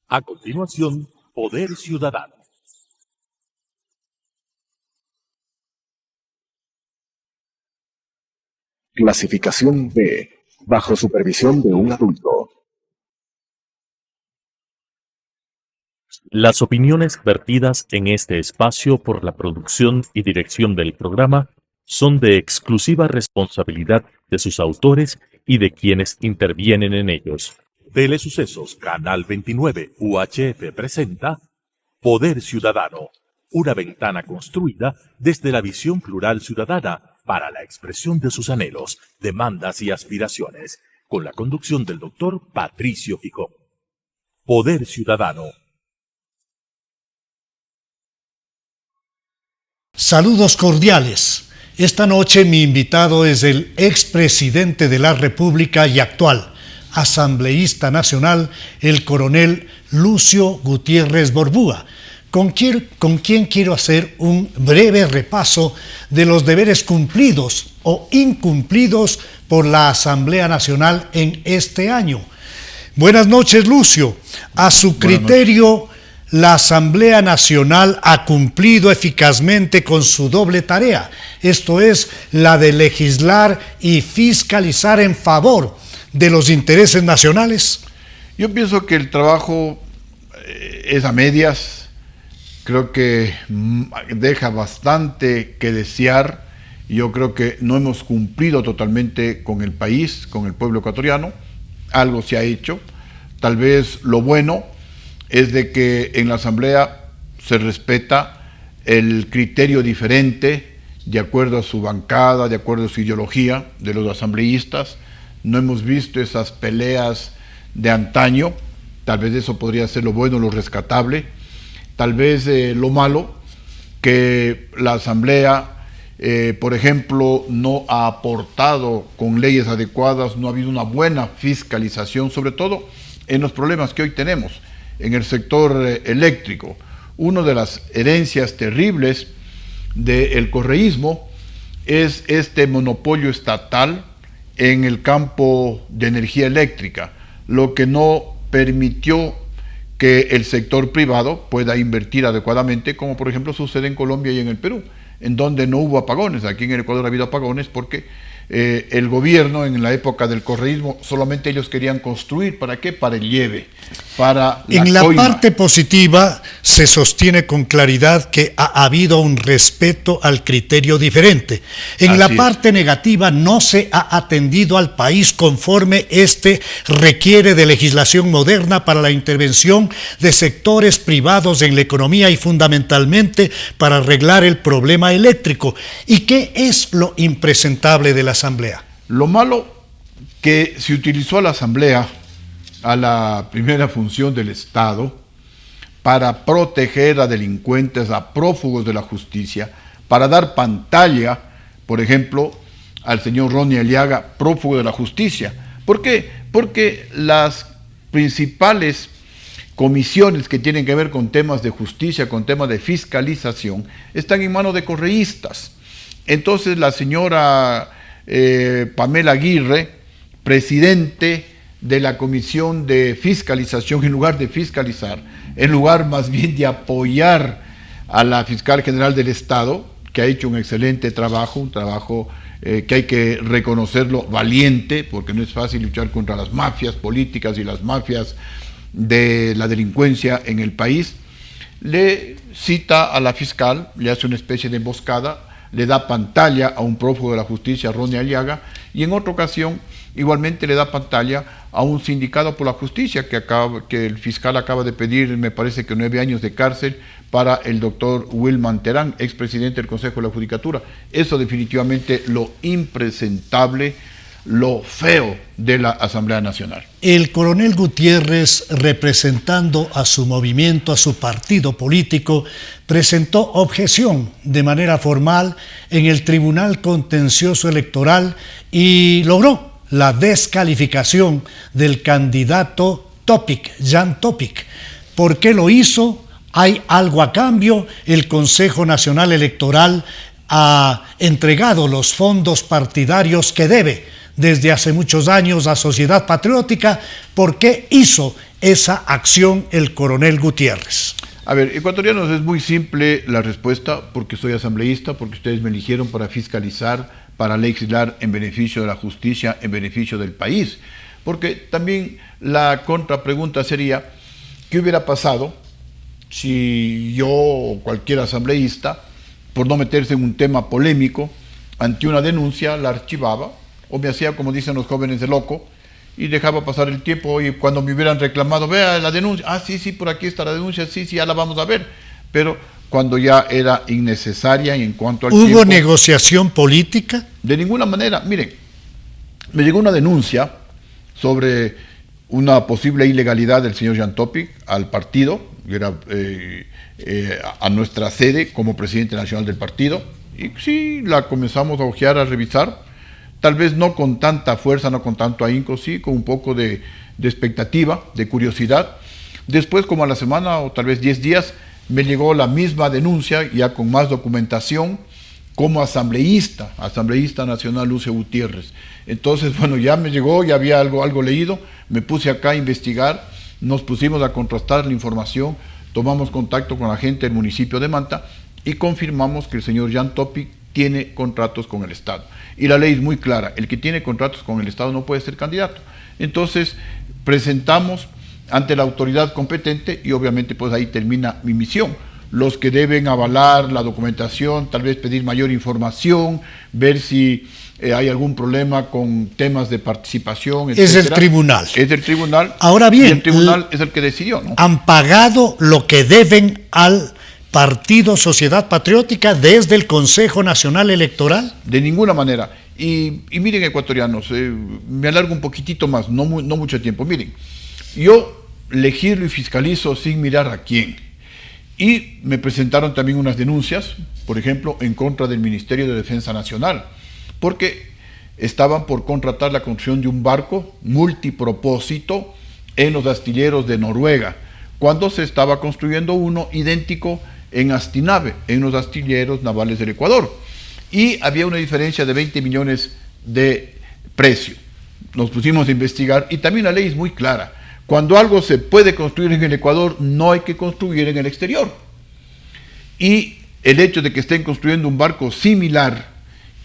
A continuación, Poder Ciudadano. Clasificación B, bajo supervisión de un adulto. Las opiniones vertidas en este espacio por la producción y dirección del programa son de exclusiva responsabilidad de sus autores y de quienes intervienen en ellos. Telesucesos Canal 29 UHF presenta Poder Ciudadano, una ventana construida desde la visión plural ciudadana para la expresión de sus anhelos, demandas y aspiraciones, con la conducción del doctor Patricio Gijón. Poder Ciudadano. Saludos cordiales. Esta noche mi invitado es el expresidente de la República y actual asambleísta nacional, el coronel Lucio Gutiérrez Borbúa, con quien quiero hacer un breve repaso de los deberes cumplidos o incumplidos por la Asamblea Nacional en este año. Buenas noches, Lucio. A su criterio, la Asamblea Nacional ha cumplido eficazmente con su doble tarea, esto es, la de legislar y fiscalizar en favor de los intereses nacionales. Yo pienso que el trabajo es a medias, creo que deja bastante que desear. Yo creo que no hemos cumplido totalmente con el país, con el pueblo ecuatoriano. Algo se ha hecho. Tal vez lo bueno es de que en la Asamblea se respeta el criterio diferente de acuerdo a su bancada, de acuerdo a su ideología de los asambleístas. No hemos visto esas peleas de antaño. Tal vez eso podría ser lo bueno, lo rescatable. Tal vez lo malo, que la Asamblea, por ejemplo, no ha aportado con leyes adecuadas, no ha habido una buena fiscalización, sobre todo en los problemas que hoy tenemos en el sector eléctrico. Una de las herencias terribles del correísmo es este monopolio estatal en el campo de energía eléctrica, lo que no permitió que el sector privado pueda invertir adecuadamente, como por ejemplo sucede en Colombia y en el Perú, en donde no hubo apagones. Aquí en el Ecuador ha habido apagones porque el gobierno en la época del correísmo solamente ellos querían construir, ¿para qué? Para el lleve, para la En la coima. parte positiva se sostiene con claridad que ha habido un respeto al criterio diferente. En Así la es. parte negativa no se ha atendido al país conforme este requiere de legislación moderna para la intervención de sectores privados en la economía y fundamentalmente para arreglar el problema eléctrico. ¿Y qué es lo impresentable de la Asamblea? Lo malo que se utilizó a la Asamblea, a la primera función del Estado, para proteger a delincuentes, a prófugos de la justicia, para dar pantalla, por ejemplo, al señor Ronnie Aliaga, prófugo de la justicia. ¿Por qué? Porque las principales comisiones que tienen que ver con temas de justicia, con temas de fiscalización, están en manos de correístas. Entonces la señora Pamela Aguirre, presidente de la Comisión de Fiscalización, en lugar de fiscalizar, en lugar más bien de apoyar a la Fiscal General del Estado, que ha hecho un excelente trabajo, un trabajo que hay que reconocerlo, valiente, porque no es fácil luchar contra las mafias políticas y las mafias de la delincuencia en el país. Le cita a la fiscal, le hace una especie de emboscada, le da pantalla a un prófugo de la justicia, Ronnie Aliaga, y en otra ocasión igualmente le da pantalla a un sindicado por la justicia que el fiscal acaba de pedir, me parece que 9 años de cárcel para el doctor Wilman Terán, expresidente del Consejo de la Judicatura. Eso definitivamente lo impresentable, lo feo de la Asamblea Nacional. El coronel Gutiérrez, representando a su movimiento, a su partido político, presentó objeción de manera formal en el Tribunal Contencioso Electoral y logró la descalificación del candidato Topic, Jan Topic. ¿Por qué lo hizo? ¿Hay algo a cambio? El Consejo Nacional Electoral ha entregado los fondos partidarios que debe desde hace muchos años a Sociedad Patriótica. ¿Por qué hizo esa acción el coronel Gutiérrez? A ver, ecuatorianos, es muy simple la respuesta, porque soy asambleísta, porque ustedes me eligieron para fiscalizar, para legislar en beneficio de la justicia, en beneficio del país. Porque también la contrapregunta sería, ¿qué hubiera pasado si yo o cualquier asambleísta, por no meterse en un tema polémico, ante una denuncia la archivaba, o me hacía, como dicen los jóvenes, de loco, y dejaba pasar el tiempo, y cuando me hubieran reclamado, vea la denuncia, sí, por aquí está la denuncia, sí, ya la vamos a ver, pero cuando ya era innecesaria y en cuanto al tiempo... ¿Hubo negociación política? De ninguna manera. Miren, me llegó una denuncia sobre una posible ilegalidad del señor Jean Topic al partido, a nuestra sede como presidente nacional del partido, y sí, la comenzamos a ojear, a revisar, tal vez no con tanta fuerza, no con tanto ahínco, sí, con un poco de expectativa, de curiosidad. Después, como a la semana o tal vez 10 días, me llegó la misma denuncia, ya con más documentación, como asambleísta nacional Lucio Gutiérrez. Entonces, bueno, ya me llegó, ya había algo leído, me puse acá a investigar, nos pusimos a contrastar la información, tomamos contacto con la gente del municipio de Manta y confirmamos que el señor Jean Topic tiene contratos con el Estado. Y la ley es muy clara, el que tiene contratos con el Estado no puede ser candidato. Entonces, presentamos ante la autoridad competente y obviamente pues ahí termina mi misión. Los que deben avalar la documentación, tal vez pedir mayor información, ver si hay algún problema con temas de participación, etc. Es el tribunal. Es el tribunal. Ahora bien, y el tribunal es el que decidió, ¿no? ¿Han pagado lo que deben al Partido Sociedad Patriótica desde el Consejo Nacional Electoral? De ninguna manera. Y miren, ecuatorianos, me alargo un poquitito más, no mucho tiempo. Miren, yo legislo y fiscalizo sin mirar a quién. Y me presentaron también unas denuncias, por ejemplo, en contra del Ministerio de Defensa Nacional, porque estaban por contratar la construcción de un barco multipropósito en los astilleros de Noruega, cuando se estaba construyendo uno idéntico en Astinave, en los astilleros navales del Ecuador. Y había una diferencia de 20 millones de precio. Nos pusimos a investigar y también la ley es muy clara. Cuando algo se puede construir en el Ecuador, no hay que construir en el exterior. Y el hecho de que estén construyendo un barco similar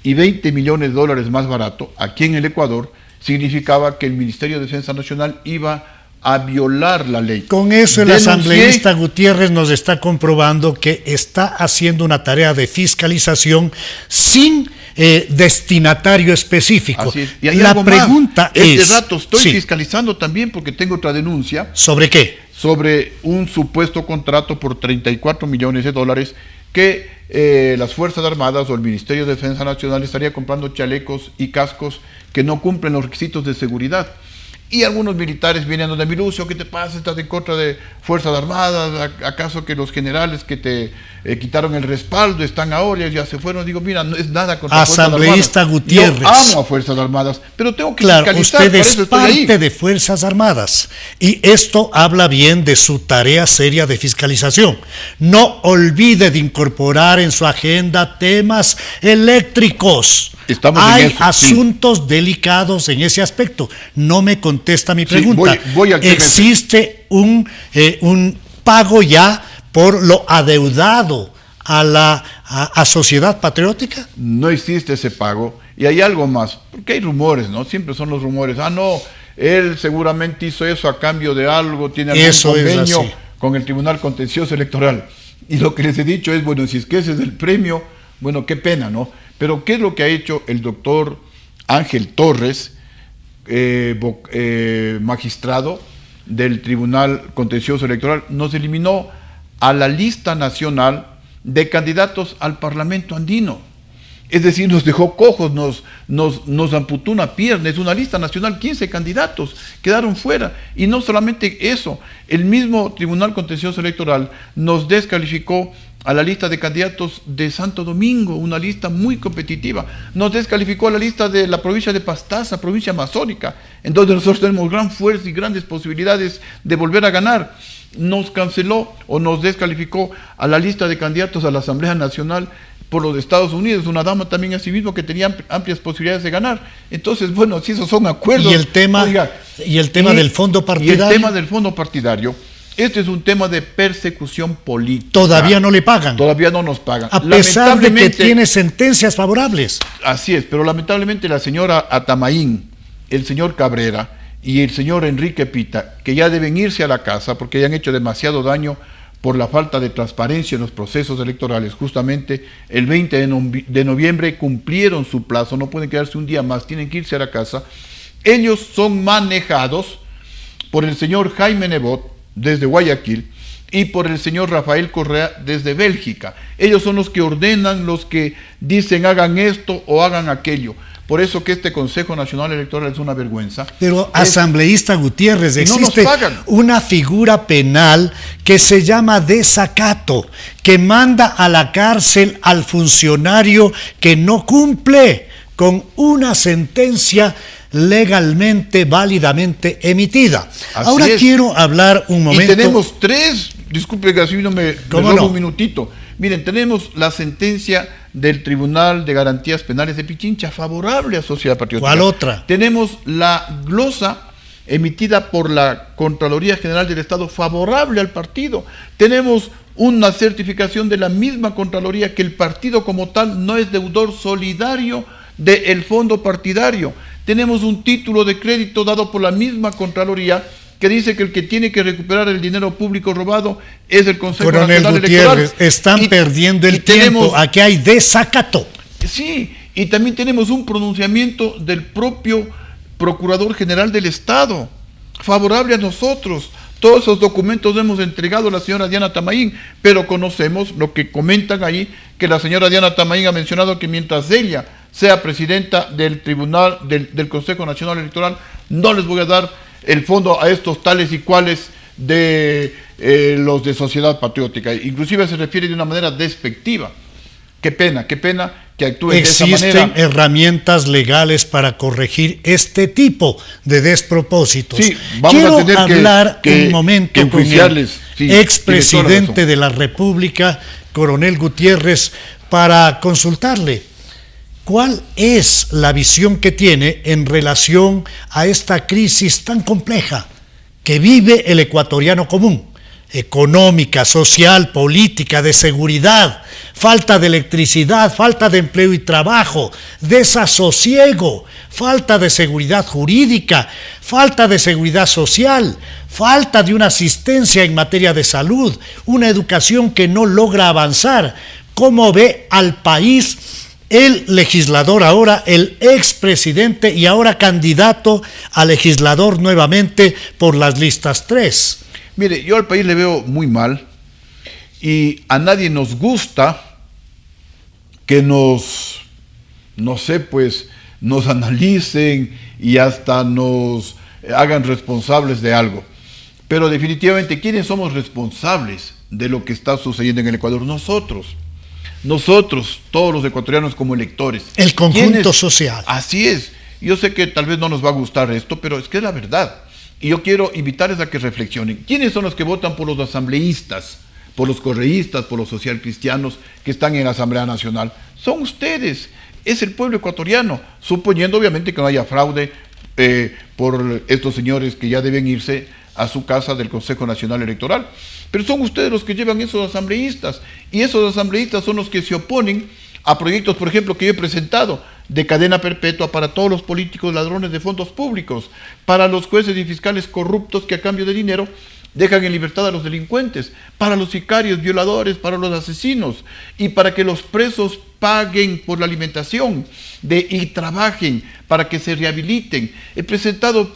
y 20 millones de dólares más barato aquí en el Ecuador, significaba que el Ministerio de Defensa Nacional iba a violar la ley. Con eso el asambleísta Gutiérrez nos está comprobando que está haciendo una tarea de fiscalización sin destinatario específico. Así es. Y hay la algo pregunta más. es... Este rato estoy sí. fiscalizando también porque tengo otra denuncia. ¿Sobre qué? Sobre un supuesto contrato por 34 millones de dólares que las Fuerzas Armadas o el Ministerio de Defensa Nacional estaría comprando chalecos y cascos que no cumplen los requisitos de seguridad. Y algunos militares vienen donde mi Lucio, ¿qué te pasa? ¿Estás en contra de Fuerzas Armadas? ¿Acaso que los generales que te quitaron el respaldo están ahora, ya se fueron? Digo, mira, no es nada contra Fuerzas Armadas. Asambleísta Gutiérrez. Yo amo a Fuerzas Armadas, pero tengo que claro, fiscalizar, usted para es eso estoy parte ahí. de Fuerzas Armadas y esto habla bien de su tarea seria de fiscalización. No olvide de incorporar en su agenda temas eléctricos. Hay asuntos delicados en ese aspecto. No me contesta mi pregunta. Voy al tema. ¿Existe un pago ya por lo adeudado a Sociedad Patriótica? No existe ese pago. Y hay algo más, porque hay rumores, ¿no? Siempre son los rumores. No, él seguramente hizo eso a cambio de algo, tiene algún convenio con el Tribunal Contencioso Electoral. Y lo que les he dicho es, bueno, si es que ese es el premio, bueno, qué pena, ¿no? Pero ¿qué es lo que ha hecho el doctor Ángel Torres, magistrado del Tribunal Contencioso Electoral? Nos eliminó a la lista nacional de candidatos al Parlamento andino. Es decir, nos dejó cojos, nos amputó una pierna. Es una lista nacional, 15 candidatos quedaron fuera. Y no solamente eso, el mismo Tribunal Contencioso Electoral nos descalificó a la lista de candidatos de Santo Domingo, una lista muy competitiva. Nos descalificó a la lista de la provincia de Pastaza, provincia amazónica, en donde nosotros tenemos gran fuerza y grandes posibilidades de volver a ganar. Nos canceló o nos descalificó a la lista de candidatos a la Asamblea Nacional por los Estados Unidos, una dama también así mismo que tenía amplias posibilidades de ganar. Entonces, bueno, si esos son acuerdos. Y el tema, del fondo partidario. Y el tema del fondo partidario, este es un tema de persecución política. Todavía no le pagan. Todavía no nos pagan. A pesar de que tiene sentencias favorables. Así es, pero lamentablemente la señora Atamaín, el señor Cabrera y el señor Enrique Pita, que ya deben irse a la casa porque ya han hecho demasiado daño por la falta de transparencia en los procesos electorales. Justamente el 20 de noviembre cumplieron su plazo, no pueden quedarse un día más, tienen que irse a la casa. Ellos son manejados por el señor Jaime Nebot desde Guayaquil y por el señor Rafael Correa desde Bélgica. Ellos son los que ordenan, los que dicen hagan esto o hagan aquello. Por eso que este Consejo Nacional Electoral es una vergüenza. Pero, asambleísta Gutiérrez, existe no una figura penal que se llama desacato, que manda a la cárcel al funcionario que no cumple con una sentencia legalmente, válidamente emitida. Así Ahora es. Quiero hablar un momento. Y tenemos tres, disculpe que así no me robo no? un minutito. Miren, tenemos la sentencia del Tribunal de Garantías Penales de Pichincha, favorable a Sociedad Patriótica. ¿Cuál otra? Tenemos la glosa emitida por la Contraloría General del Estado, favorable al partido. Tenemos una certificación de la misma Contraloría que el partido como tal no es deudor solidario del fondo partidario. Tenemos un título de crédito dado por la misma Contraloría que dice que el que tiene que recuperar el dinero público robado es el Consejo Nacional Electoral. Gutiérrez, están perdiendo el tiempo. Aquí hay desacato. Sí, y también tenemos un pronunciamiento del propio Procurador General del Estado, favorable a nosotros. Todos esos documentos hemos entregado a la señora Diana Tamaín, pero conocemos lo que comentan ahí, que la señora Diana Tamaín ha mencionado que mientras ella sea presidenta del Tribunal, del Consejo Nacional Electoral, no les voy a dar el fondo a estos tales y cuales de los de Sociedad Patriótica. Inclusive se refiere de una manera despectiva. Qué pena que actúen de esa manera. Existen herramientas legales para corregir este tipo de despropósitos. Sí, vamos a tener hablar un momento con el sí, expresidente de la República, Coronel Gutiérrez, para consultarle cuál es la visión que tiene en relación a esta crisis tan compleja que vive el ecuatoriano común, económica, social, política, de seguridad, falta de electricidad, falta de empleo y trabajo, desasosiego, falta de seguridad jurídica, falta de seguridad social, falta de una asistencia en materia de salud, una educación que no logra avanzar. ¿Cómo ve al país el legislador ahora, el expresidente y ahora candidato a legislador nuevamente por las listas 3? Mire, yo al país le veo muy mal y a nadie nos gusta que nos analicen y hasta nos hagan responsables de algo. Pero definitivamente, ¿quiénes somos responsables de lo que está sucediendo en el Ecuador? Nosotros, todos los ecuatorianos como electores. El conjunto social. Así es. Yo sé que tal vez no nos va a gustar esto, pero es que es la verdad. Y yo quiero invitarles a que reflexionen. ¿Quiénes son los que votan por los asambleístas, por los correístas, por los socialcristianos que están en la Asamblea Nacional? Son ustedes. Es el pueblo ecuatoriano, suponiendo obviamente que no haya fraude por estos señores que ya deben irse a su casa del Consejo Nacional Electoral. Pero son ustedes los que llevan esos asambleístas, y esos asambleístas son los que se oponen a proyectos, por ejemplo, que yo he presentado, de cadena perpetua para todos los políticos ladrones de fondos públicos, para los jueces y fiscales corruptos que a cambio de dinero dejan en libertad a los delincuentes, para los sicarios, violadores, para los asesinos, y para que los presos paguen por la alimentación y trabajen para que se rehabiliten. He presentado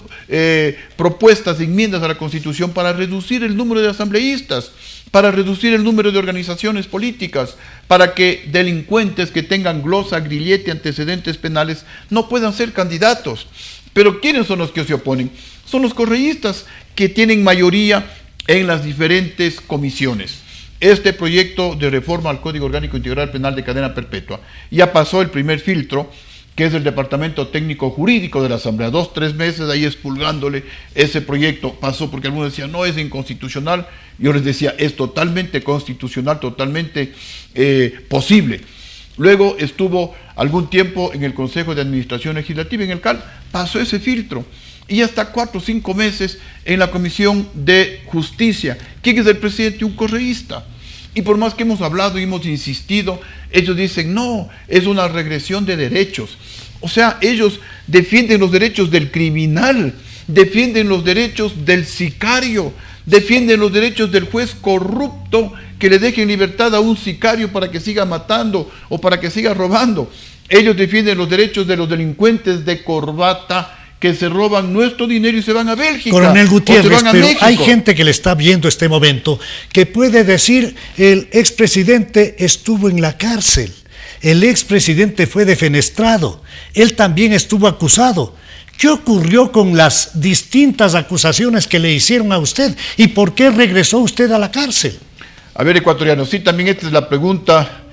propuestas de enmiendas a la Constitución para reducir el número de asambleístas, para reducir el número de organizaciones políticas, para que delincuentes que tengan glosa, grillete, antecedentes penales no puedan ser candidatos. Pero ¿quiénes son los que se oponen? Son los correístas, que tienen mayoría en las diferentes comisiones. Este proyecto de reforma al Código Orgánico Integral Penal de Cadena Perpetua ya pasó el primer filtro, que es el Departamento Técnico Jurídico de la Asamblea. 2-3 meses ahí expulgándole ese proyecto. Pasó porque algunos decían, no, es inconstitucional. Yo les decía, es totalmente constitucional, totalmente posible. luego estuvo algún tiempo en el Consejo de Administración Legislativa, en el CAL, pasó ese filtro, y hasta 4 o 5 meses en la Comisión de Justicia. ¿Quién es el presidente? Un correísta. Y por más que hemos hablado y hemos insistido, ellos dicen, no, es una regresión de derechos. O sea, ellos defienden los derechos del criminal, defienden los derechos del sicario, defienden los derechos del juez corrupto que le deje en libertad a un sicario para que siga matando o para que siga robando. Ellos defienden los derechos de los delincuentes de corbata que se roban nuestro dinero y se van a Bélgica. Coronel Gutiérrez, pero México. hay gente que le está viendo este momento que puede decir, el expresidente estuvo en la cárcel, el expresidente fue defenestrado, él también estuvo acusado. ¿Qué ocurrió con las distintas acusaciones que le hicieron a usted? ¿Y por qué regresó usted a la cárcel? A ver, ecuatorianos, sí, también esta es la pregunta,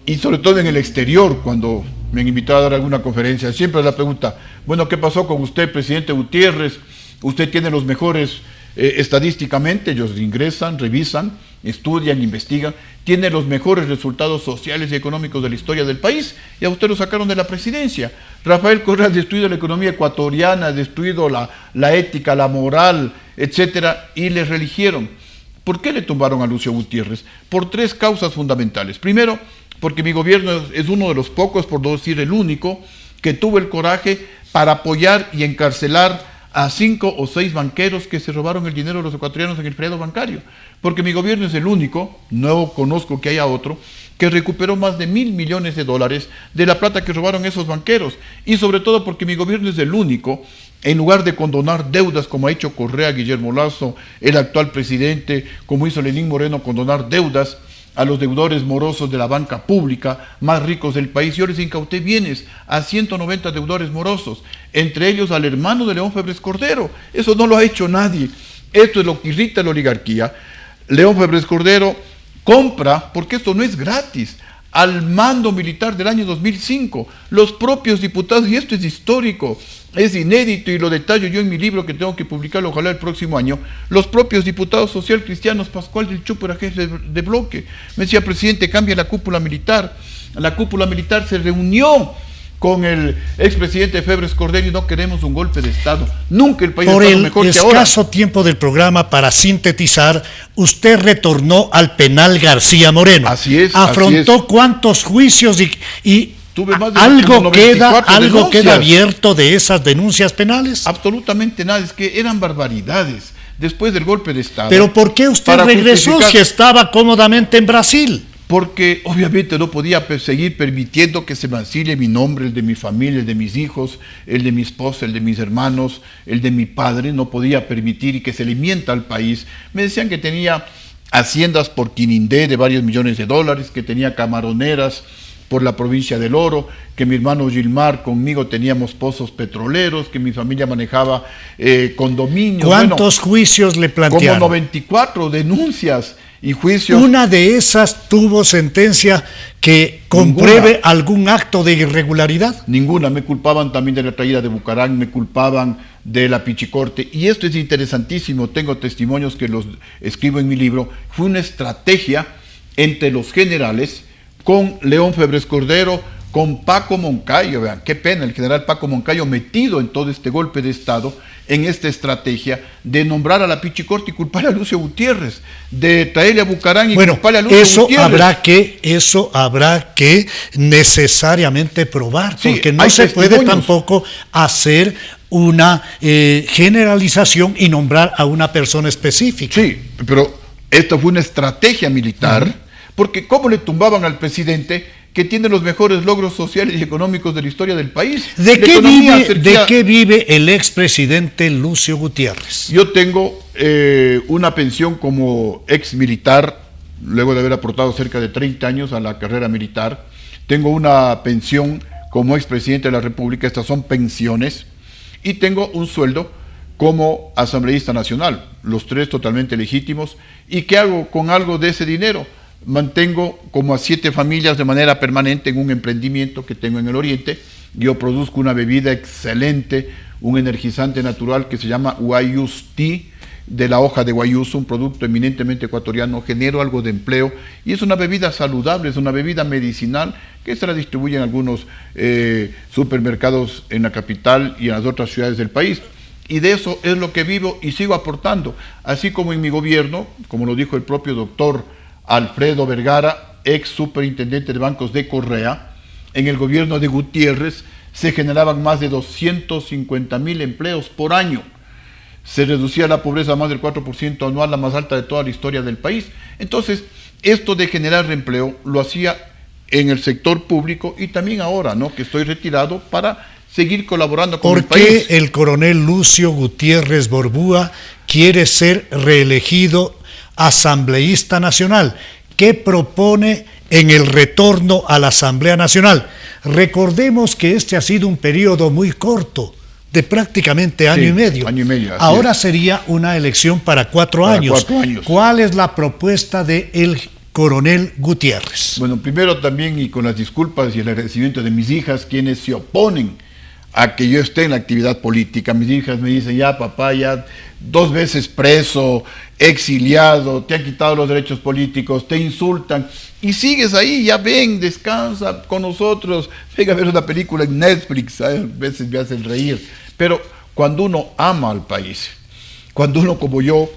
y sobre todo en el exterior, cuando me han invitado a dar alguna conferencia, siempre es la pregunta, bueno, ¿qué pasó con usted, presidente Gutiérrez? Usted tiene los mejores, estadísticamente, ellos ingresan, revisan, estudian, investigan, tiene los mejores resultados sociales y económicos de la historia del país, y a usted lo sacaron de la presidencia. Rafael Correa ha destruido la economía ecuatoriana, ha destruido la ética, la moral, etcétera, y le reeligieron. ¿Por qué le tumbaron a Lucio Gutiérrez? Por 3 causas fundamentales. Primero, porque mi gobierno es uno de los pocos, por no decir el único, que tuvo el coraje para apoyar y encarcelar a 5 o 6 banqueros que se robaron el dinero de los ecuatorianos en el feriado bancario. Porque mi gobierno es el único, no conozco que haya otro, que recuperó más de $1.000 millones de la plata que robaron esos banqueros. Y sobre todo porque mi gobierno es el único, en lugar de condonar deudas como ha hecho Correa, Guillermo Lasso, el actual presidente, como hizo Lenín Moreno, condonar deudas a los deudores morosos de la banca pública más ricos del país. Yo les incauté bienes a 190 deudores morosos, entre ellos al hermano de León Febres Cordero. Eso no lo ha hecho nadie. Esto es lo que irrita a la oligarquía. León Febres Cordero compra, porque esto no es gratis, al mando militar del año 2005, los propios diputados, y esto es histórico, es inédito y lo detallo yo en mi libro que tengo que publicarlo ojalá el próximo año, los propios diputados social cristianos, Pascual del Chupo era jefe de bloque, me decía, presidente, cambia la cúpula militar se reunió con el expresidente Febres Cordero y no queremos un golpe de Estado. Nunca el país ha estado mejor que ahora. Por el escaso tiempo del programa, para sintetizar, usted retornó al penal García Moreno. Así es. Afrontó así es. ¿Cuántos juicios y Tuve más de algo denuncias. queda abierto de esas denuncias penales? Absolutamente nada, es que eran barbaridades después del golpe de Estado. ¿Pero por qué usted regresó si estaba cómodamente en Brasil? Porque obviamente no podía seguir permitiendo que se mancille mi nombre, el de mi familia, el de mis hijos, el de mi esposa, el de mis hermanos, el de mi padre. No podía permitir y que se le mienta al país. Me decían que tenía haciendas por Quinindé de varios millones de dólares, que tenía camaroneras por la provincia del Oro, que mi hermano Gilmar conmigo teníamos pozos petroleros, que mi familia manejaba condominios. ¿Cuántos juicios le plantearon? Como 94 denuncias y juicios. ¿Una de esas tuvo sentencia que compruebe algún acto de irregularidad? Ninguna. Me culpaban también de la traída de Bucarán, me culpaban de la Pichicorte. Y esto es interesantísimo, tengo testimonios que los escribo en mi libro. Fue una estrategia entre los generales con León Febres Cordero, con Paco Moncayo. Vean, qué pena, el general Paco Moncayo metido en todo este golpe de Estado, en esta estrategia de nombrar a la Pichicorte y culpar a Lucio Gutiérrez, de traerle a Bucarán y culparle a Lucio Gutiérrez. Eso habrá que necesariamente probar, sí, porque no se puede tampoco hacer una generalización y nombrar a una persona específica. Sí, pero esto fue una estrategia militar, porque ¿cómo le tumbaban al presidente que tiene los mejores logros sociales y económicos de la historia del país? ¿De qué vive el expresidente Lucio Gutiérrez? Yo tengo una pensión como ex militar, luego de haber aportado cerca de 30 años a la carrera militar. Tengo una pensión como expresidente de la República, estas son pensiones, y tengo un sueldo como asambleísta nacional, los 3 totalmente legítimos. ¿Y qué hago con algo de ese dinero? Mantengo como a 7 familias de manera permanente en un emprendimiento que tengo en el Oriente. Yo produzco una bebida excelente, un energizante natural que se llama Guayus Tea, de la hoja de guayuso, un producto eminentemente ecuatoriano, genero algo de empleo y es una bebida saludable, es una bebida medicinal que se la distribuye en algunos supermercados en la capital y en las otras ciudades del país. Y de eso es lo que vivo y sigo aportando, así como en mi gobierno, como lo dijo el propio doctor Alfredo Vergara, ex superintendente de bancos de Correa, en el gobierno de Gutiérrez se generaban más de 250.000 empleos por año. Se reducía la pobreza a más del 4% anual, la más alta de toda la historia del país. Entonces, esto de generar empleo lo hacía en el sector público y también ahora, ¿no?, que estoy retirado, para seguir colaborando con el país. ¿Por qué el coronel Lucio Gutiérrez Borbúa quiere ser reelegido asambleísta nacional? ¿Qué propone en el retorno a la Asamblea Nacional? Recordemos que este ha sido un periodo muy corto, de prácticamente año y medio. Año y medio. Ahora sería una elección para 4 años. 4 años. ¿Cuál es la propuesta del coronel Gutiérrez? Bueno, primero también, y con las disculpas y el agradecimiento de mis hijas, quienes se oponen a que yo esté en la actividad política. Mis hijas me dicen, ya papá, ya 2 veces preso, exiliado, te han quitado los derechos políticos, te insultan, y sigues ahí, ya ven, descansa con nosotros, venga a ver una película en Netflix, a veces me hacen reír. Pero cuando uno ama al país, cuando uno como yo,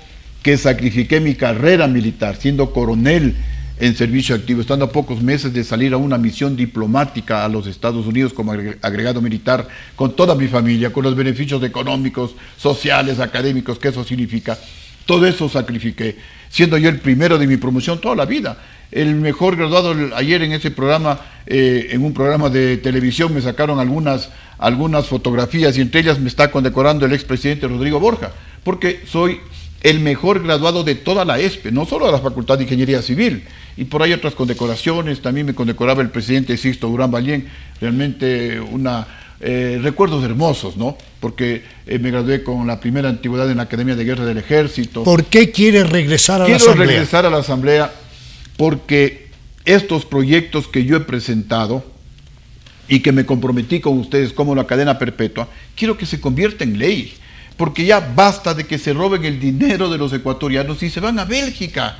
que sacrifiqué mi carrera militar, siendo coronel en servicio activo, estando a pocos meses de salir a una misión diplomática a los Estados Unidos como agregado militar, con toda mi familia, con los beneficios económicos, sociales, académicos que eso significa, todo eso sacrifiqué, siendo yo el primero de mi promoción toda la vida. El mejor graduado ayer en ese programa, en un programa de televisión, me sacaron algunas fotografías y entre ellas me está condecorando el expresidente Rodrigo Borja, porque soy el mejor graduado de toda la ESPE, no solo de la Facultad de Ingeniería Civil, y por ahí otras condecoraciones, también me condecoraba el presidente Sixto Durán Ballén, realmente recuerdos hermosos, ¿no? Porque me gradué con la primera antigüedad en la Academia de Guerra del Ejército. ¿Por qué quiere regresar a la Asamblea? Quiero regresar a la Asamblea porque estos proyectos que yo he presentado y que me comprometí con ustedes como la cadena perpetua, quiero que se convierta en ley. Porque ya basta de que se roben el dinero de los ecuatorianos y se van a Bélgica.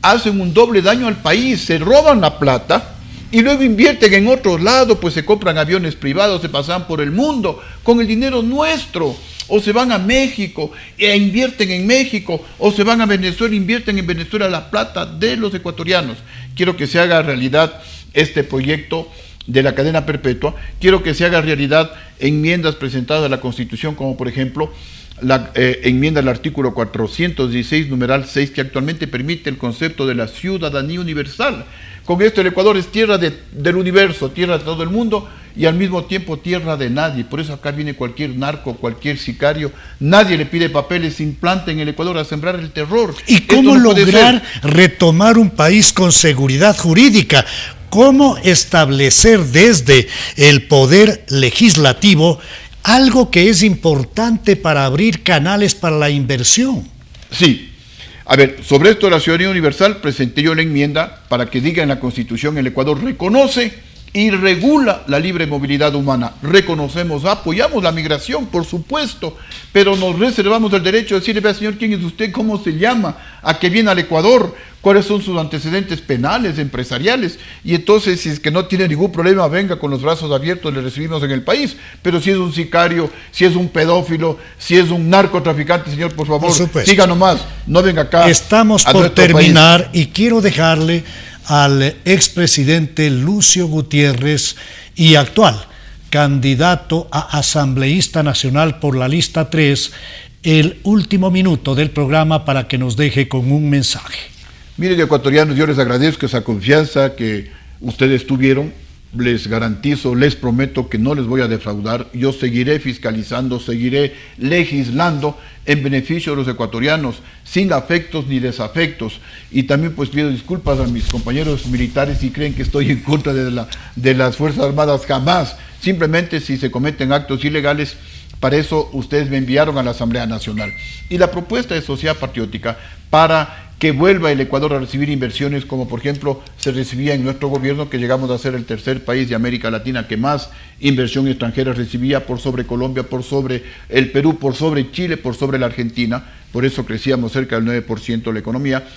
Hacen un doble daño al país, se roban la plata y luego invierten en otros lados, pues se compran aviones privados, se pasan por el mundo con el dinero nuestro. O se van a México e invierten en México, o se van a Venezuela e invierten en Venezuela la plata de los ecuatorianos. Quiero que se haga realidad este proyecto de la cadena perpetua. Quiero que se haga realidad enmiendas presentadas a la Constitución, como por ejemplo la enmienda al artículo 416, numeral 6, que actualmente permite el concepto de la ciudadanía universal. Con esto el Ecuador es tierra del universo, tierra de todo el mundo y al mismo tiempo tierra de nadie. Por eso acá viene cualquier narco, cualquier sicario, nadie le pide papeles, se implanta en el Ecuador a sembrar el terror. ¿Y cómo lograr retomar un país con seguridad jurídica? ¿Cómo establecer desde el poder legislativo algo que es importante para abrir canales para la inversión? Sí. A ver, sobre esto de la ciudadanía universal, presenté yo la enmienda para que diga en la Constitución: el Ecuador reconoce y regula la libre movilidad humana. Reconocemos, apoyamos la migración, por supuesto, pero nos reservamos el derecho de decirle, vea señor, ¿quién es usted? ¿Cómo se llama? ¿A qué viene al Ecuador? ¿Cuáles son sus antecedentes penales, empresariales? Y entonces, si es que no tiene ningún problema, venga con los brazos abiertos, le recibimos en el país. Pero si es un sicario, si es un pedófilo, si es un narcotraficante, señor, por favor, siga nomás, no venga acá. Estamos por terminar y quiero dejarle al expresidente Lucio Gutiérrez y actual candidato a asambleísta nacional por la lista 3, el último minuto del programa para que nos deje con un mensaje. Miren, ecuatorianos, yo les agradezco esa confianza que ustedes tuvieron. Les garantizo, les prometo que no les voy a defraudar. Yo seguiré fiscalizando, seguiré legislando en beneficio de los ecuatorianos, sin afectos ni desafectos. Y también pues pido disculpas a mis compañeros militares si creen que estoy en contra de las Fuerzas Armadas. Jamás. Simplemente si se cometen actos ilegales, para eso ustedes me enviaron a la Asamblea Nacional. Y la propuesta de Sociedad Patriótica para que vuelva el Ecuador a recibir inversiones como por ejemplo se recibía en nuestro gobierno, que llegamos a ser el tercer país de América Latina que más inversión extranjera recibía, por sobre Colombia, por sobre el Perú, por sobre Chile, por sobre la Argentina, por eso crecíamos cerca del 9% la economía,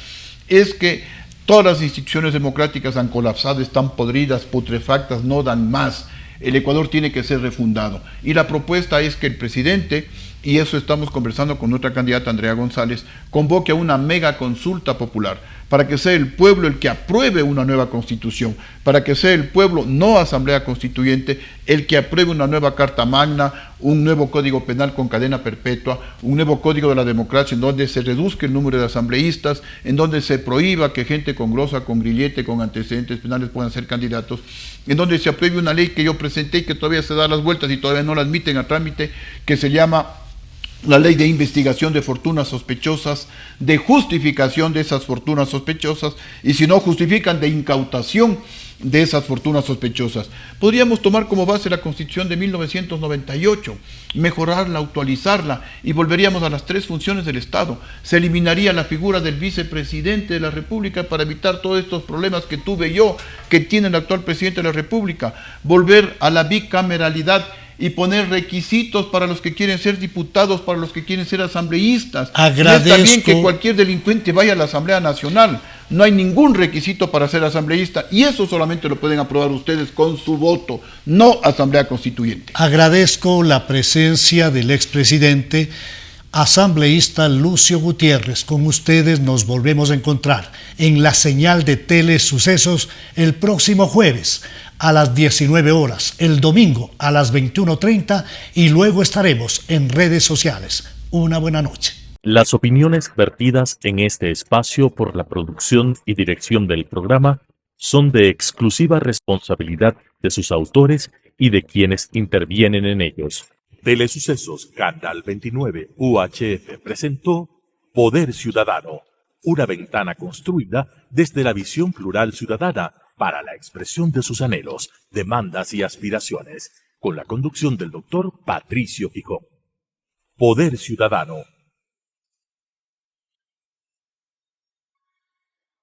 es que todas las instituciones democráticas han colapsado, están podridas, putrefactas, no dan más. El Ecuador tiene que ser refundado. Y la propuesta es que el presidente, y eso estamos conversando con nuestra candidata Andrea González, convoque a una mega consulta popular para que sea el pueblo el que apruebe una nueva constitución, para que sea el pueblo, no asamblea constituyente, el que apruebe una nueva carta magna, un nuevo código penal con cadena perpetua, un nuevo código de la democracia en donde se reduzca el número de asambleístas, en donde se prohíba que gente con glosa, con grillete, con antecedentes penales puedan ser candidatos, en donde se apruebe una ley que yo presenté y que todavía se da las vueltas y todavía no la admiten a trámite, que se llama la ley de investigación de fortunas sospechosas, de justificación de esas fortunas sospechosas, y si no justifican, de incautación de esas fortunas sospechosas. Podríamos tomar como base la Constitución de 1998, mejorarla, actualizarla, y volveríamos a las 3 funciones del Estado. Se eliminaría la figura del vicepresidente de la República para evitar todos estos problemas que tuve yo, que tiene el actual presidente de la República. Volver a la bicameralidad y poner requisitos para los que quieren ser diputados, para los que quieren ser asambleístas. Agradezco. No está bien que cualquier delincuente vaya a la Asamblea Nacional. No hay ningún requisito para ser asambleísta y eso solamente lo pueden aprobar ustedes con su voto, no Asamblea Constituyente. Agradezco la presencia del expresidente asambleísta Lucio Gutiérrez. Con ustedes nos volvemos a encontrar en la señal de Telesucesos el próximo jueves a las 19 horas, el domingo a las 21:30 y luego estaremos en redes sociales. Una buena noche. Las opiniones vertidas en este espacio por la producción y dirección del programa son de exclusiva responsabilidad de sus autores y de quienes intervienen en ellos. Telesucesos Canal 29 UHF presentó Poder Ciudadano, una ventana construida desde la visión plural ciudadana para la expresión de sus anhelos, demandas y aspiraciones, con la conducción del doctor Patricio Gijón. Poder Ciudadano,